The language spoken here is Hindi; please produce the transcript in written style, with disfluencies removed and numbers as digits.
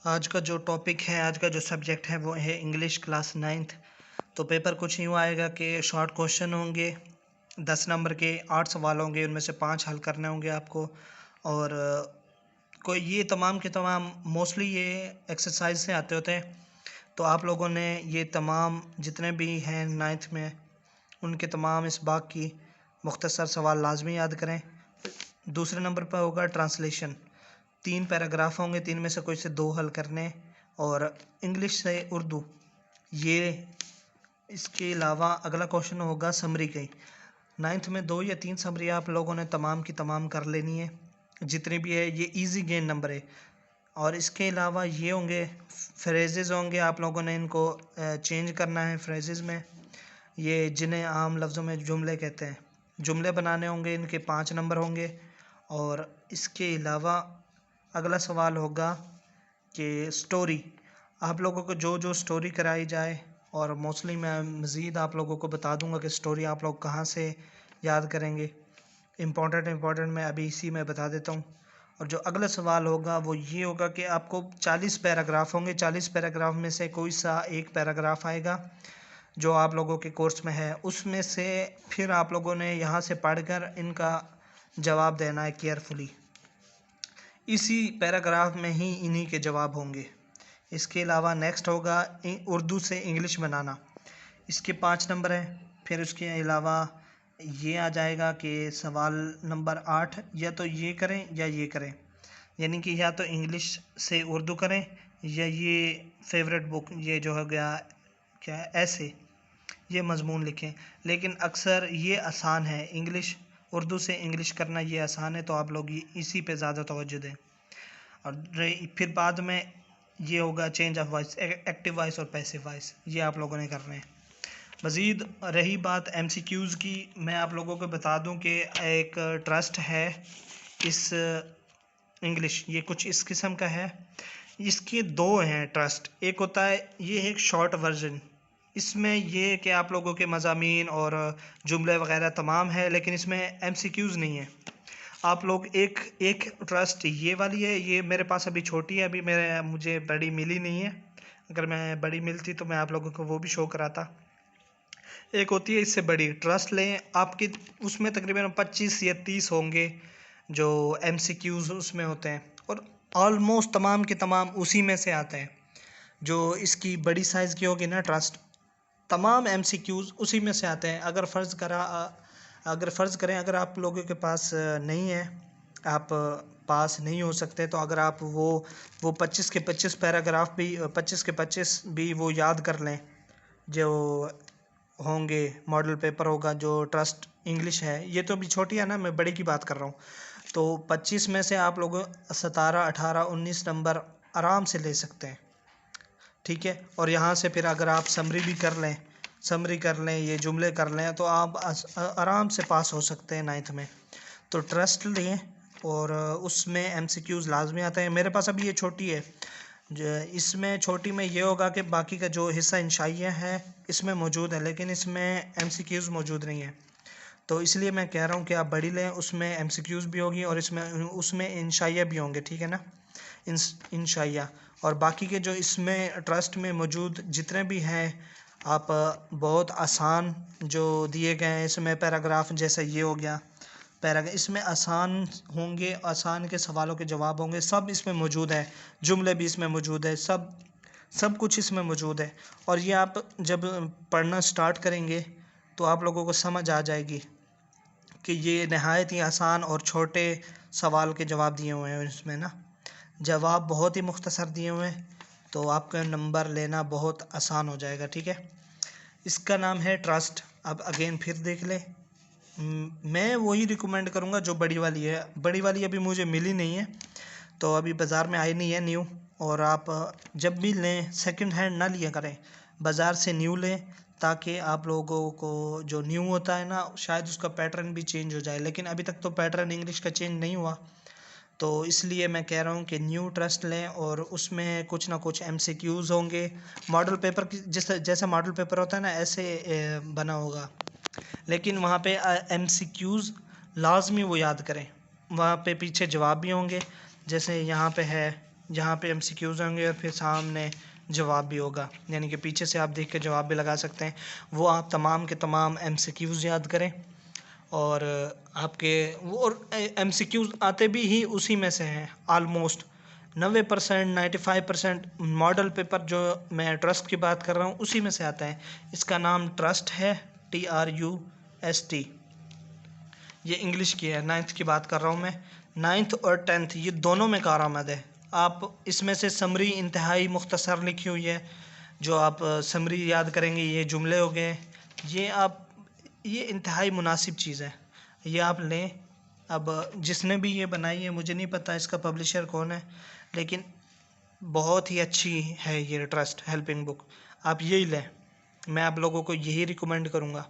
आज का जो टॉपिक है, आज का जो सब्जेक्ट है वो है इंग्लिश क्लास नाइन्थ। तो पेपर कुछ यूँ आएगा कि शॉर्ट क्वेश्चन होंगे, 10 नंबर के 8 सवाल होंगे, उनमें से 5 हल करने होंगे आपको। और कोई ये तमाम के तमाम मोस्टली ये एक्सरसाइज से आते होते हैं। तो आप लोगों ने ये तमाम जितने भी हैं नाइन्थ में, उनके तमाम इस बाग की मुख्तसर सवाल लाजमी याद करें। दूसरे नंबर पर होगा ट्रांसलेशन। 3 पैराग्राफ होंगे, 3 में से कोई से 2 हल करने। और इंग्लिश से उर्दू ये। इसके अलावा अगला क्वेश्चन होगा समरी की। नाइन्थ में 2 या 3 समरी आप लोगों ने तमाम की तमाम कर लेनी है, जितनी भी है। ये इजी गेन नंबर है। और इसके अलावा ये होंगे फ्रेजेस होंगे, आप लोगों ने इनको चेंज करना है फ्रेजेस में। ये जिन्हें आम लफ्ज़ों में जुमले कहते हैं, जुमले बनाने होंगे, इनके 5 नंबर होंगे। और इसके अलावा अगला सवाल होगा कि स्टोरी, आप लोगों को जो जो स्टोरी कराई जाए, और मोस्टली मैं मज़ीद आप लोगों को बता दूंगा कि स्टोरी आप लोग कहाँ से याद करेंगे। इम्पोर्टेंट मैं अभी इसी में बता देता हूँ। और जो अगला सवाल होगा वो ये होगा कि आपको 40 पैराग्राफ होंगे, 40 पैराग्राफ में से कोई सा एक पैराग्राफ आएगा जो आप लोगों के कोर्स में है, उसमें से फिर आप लोगों ने यहाँ से पढ़कर इनका जवाब देना है केयरफुली। इसी पैराग्राफ में ही इन्हीं के जवाब होंगे। इसके अलावा नेक्स्ट होगा उर्दू से इंग्लिश बनाना, इसके 5 नंबर हैं। फिर उसके अलावा ये आ जाएगा कि सवाल नंबर 8, या तो ये करें या ये करें, यानी कि या तो इंग्लिश से उर्दू करें या ये फेवरेट बुक, ये जो हो गया क्या ऐसे, ये मजमून लिखें। लेकिन अक्सर ये आसान है, इंग्लिश उर्दू से इंग्लिश करना ये आसान है, तो आप लोग इसी पे ज़्यादा तवज्जो दें। और फिर बाद में ये होगा change of voice, active voice और पैसिव वॉइस, ये आप लोगों ने करने हैं। मज़ीद रही बात MCQs की, मैं आप लोगों को बता दूं कि एक ट्रस्ट है इस इंग्लिश, ये कुछ इस किस्म का है। इसके 2 हैं ट्रस्ट। एक होता है, ये एक शॉर्ट वर्जन, इसमें ये कि आप लोगों के मज़ामीन और जुमले वगैरह तमाम है, लेकिन इसमें MCQs नहीं है। आप लोग एक ट्रस्ट ये वाली है, ये मेरे पास अभी छोटी है, अभी मुझे बड़ी मिली नहीं है। अगर मैं बड़ी मिलती तो मैं आप लोगों को वो भी शो कराता। एक होती है इससे बड़ी, ट्रस्ट लें आपकी, उसमें तकरीबन 25 या 30 होंगे जो MCQs उसमें होते हैं, और ऑलमोस्ट तमाम के तमाम उसी में से आते हैं। जो इसकी बड़ी साइज़ की होगी ना ट्रस्ट, तमाम MCQs उसी में से आते हैं। अगर फ़र्ज़ करें अगर आप लोगों के पास नहीं है, आप पास नहीं हो सकते, तो अगर आप वो 25 के 25 पैराग्राफ भी 25 के 25 भी वो याद कर लें जो होंगे, मॉडल पेपर होगा जो ट्रस्ट इंग्लिश है, ये तो अभी छोटी है ना, मैं बड़ी की बात कर रहा हूँ। तो 25 में से आप लोग 17, 18, 19 नंबर आराम से ले सकते हैं, ठीक है। और यहाँ से फिर अगर आप समरी कर लें, ये जुमले कर लें, तो आप आराम से पास हो सकते हैं नाइन्थ में। तो ट्रस्ट लें, और उसमें MCQs लाजमी आते हैं। मेरे पास अभी ये छोटी है, इसमें छोटी में ये होगा कि बाकी का जो हिस्सा इंशाइया है इसमें मौजूद है, लेकिन इसमें MCQs मौजूद नहीं है। तो इसलिए मैं कह रहा हूँ कि आप बड़ी लें, उसमें MCQs भी होगी और उसमें इंशाइया भी होंगे, ठीक है ना, इंशाइया। और बाकी के जो इसमें ट्रस्ट में मौजूद जितने भी हैं, आप बहुत आसान जो दिए गए हैं इसमें पैराग्राफ, जैसे ये हो गया पैराग्राफ, इसमें आसान होंगे, आसान के सवालों के जवाब होंगे, सब इसमें मौजूद है, जुमले भी इसमें मौजूद है, सब कुछ इसमें मौजूद है। और ये आप जब पढ़ना स्टार्ट करेंगे तो आप लोगों को समझ आ जाएगी कि ये नहायत ही आसान और छोटे सवाल के जवाब दिए हुए हैं। इसमें ना जवाब बहुत ही मुख्तसर दिए हुए हैं, तो आपका नंबर लेना बहुत आसान हो जाएगा, ठीक है। इसका नाम है ट्रस्ट। अब अगेन फिर देख ले, मैं वही रिकमेंड करूँगा जो बड़ी वाली है। बड़ी वाली अभी मुझे मिली नहीं है, तो अभी बाज़ार में आई नहीं है न्यू। और आप जब भी लें सेकंड हैंड ना लिया करें, बाज़ार से न्यू लें, ताकि आप लोगों को जो न्यू होता है ना, शायद उसका पैटर्न भी चेंज हो जाए, लेकिन अभी तक तो पैटर्न इंग्लिश का चेंज नहीं हुआ। तो इसलिए मैं कह रहा हूँ कि न्यू ट्रस्ट लें, और उसमें कुछ ना कुछ MCQs होंगे। मॉडल पेपर की जैसा मॉडल पेपर होता है ना, ऐसे बना होगा, लेकिन वहाँ पे MCQs लाजमी वो याद करें। वहाँ पे पीछे जवाब भी होंगे, जैसे यहाँ पे है जहाँ पे MCQs होंगे और फिर सामने जवाब भी होगा, यानी कि पीछे से आप देख के जवाब भी लगा सकते हैं। वो आप तमाम के तमाम MCQs याद करें और आपके वो और MCQs आते भी ही उसी में से हैं ऑलमोस्ट 90% 95% मॉडल पेपर जो मैं ट्रस्ट की बात कर रहा हूँ उसी में से आता है। इसका नाम ट्रस्ट है, TRUST। ये इंग्लिश की है, 9th की बात कर रहा हूँ मैं। 9th और 10th ये दोनों में कारआमद है। आप इसमें से समरी इंतहाई मुख्तसर लिखी हुई है, जो आप समरी याद करेंगे, ये जुमले हो गए, ये इंतहाई मुनासिब चीज़ है, ये आप लें। अब जिसने भी ये बनाई है मुझे नहीं पता इसका पब्लिशर कौन है, लेकिन बहुत ही अच्छी है ये ट्रस्ट हेल्पिंग बुक, आप यही लें, मैं आप लोगों को यही रिकमेंड करूँगा।